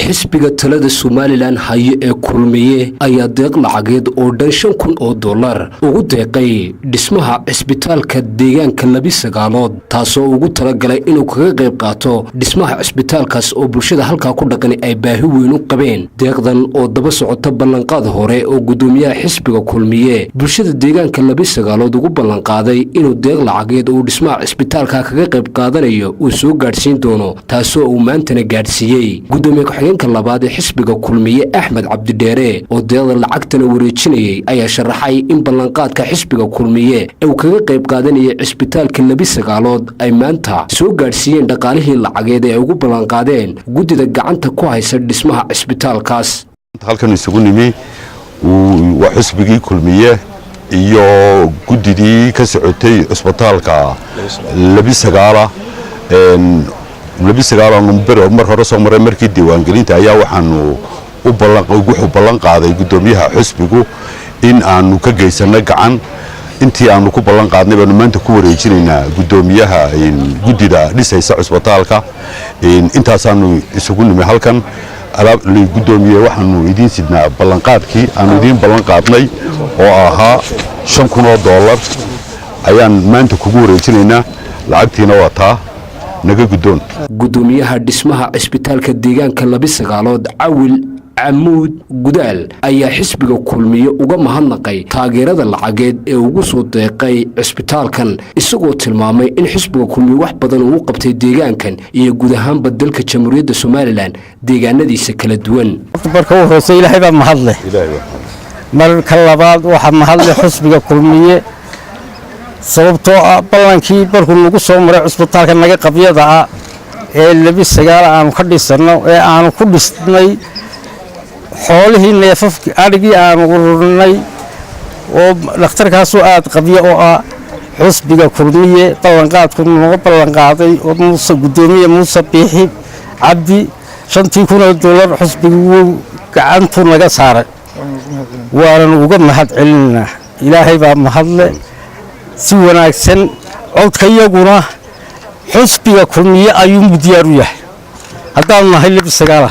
xisbiga talada Somaliland haye ee kulmiye ayaa deeq lacageed oo dhan $5,000 ugu deeqay dhismaha cisbitaalka deegaanka Labisagaalood taasoo ugu talagalay inuu kaga qayb qaato dhismaha cisbitaalkaas oo bulshada halka ku dhaqan ay baahi weyn u qabeen deeqdan oo daba socota ballanqaad hore oo gudoomiyaha xisbiga kulmiye bulshada deegaanka Labisagaalood ugu ballanqaaday inuu deeq lacageed oo dhismaha cisbitaalka kaga qayb qaadanayo uu soo gaarsiin doono taasoo uu maantana gaarsiiyay gudoomiyaha xigeenka labaad ee xisbiga kulmiye Axmed Cabdidheere oo deeqda lacagtana wareejinayay ayaa sharaxay in ballanqaadka xisbiga kulmiye uu kaga qayb qaadanayay cisbitaalka Labisagaalood ay maanta soo gaarsiiyeen dhaqaalihii lacageed ee ugu ballanqaadeen gudida gacanta ku haysa dhismaha cisbitaalkaas halkan isugu nimi waa xisbigii kulmiye iyo gudidii ka socotay cisbitaalka Labisagaala number mar hore soo maray markii diiwaangelinta ayaa waxaanu u ballan qaaday gudoomiyaha xisbigu in aanu ka geysano gacan intii aanu ku ballan qaadnay baanu maanta ku wareejinaynaa gudoomiyaha gudida dhisaysa cisbitaalka intaas aanu isugu nimi halkan gudoomiye waxaanu idin sidnaa ballanqaadkii aanu idin ballan qaadnay oo ahaa $5,000 ayaan maanta kugu wareejinaynaa lacagtiina waa taa naga gudoon gudoomiyaha dhismaha cisbitaalka deegaanka Labisagaalood Cawil Amuud Gudaal ayaa xisbiga kulmiye uga mahadnaqay taageerada lacageed ee ugu soo deeqay cisbitaalkan isagoo tilmaamay in xisbiga kulmiye wax badan uu qabtay deegaankan iyo guud ahaan dalka Jamhuuriyadda Somaliland deegaanadiisa kala duwan marka uu hoosay Ilaahay baa mahadleh marka labaad waxa mahadleh xisbiga kulmiye sababtoo ballankii markuu nagu soo maray cisbitaalka naga qabyada ee Labisagaal aanu ka dhisano ee aanu ku dhisnay xoolihii neefafkii arigii aanu ururnay oo dhakhtarkaas aad qabyo oo xisbiga kulmiye ballanqaadku nagu ballanqaaday oo Muuse gudoomiye Muuse Biixi Cabdi $5,000 xisbigu gacantu naga saaray waana uga mahad celinaa Ilaahay baa mahadle si wanaagsan codkayaguna xisbiga kulmiye ayuu diyaar u yahay haddaan nahay Labisagaal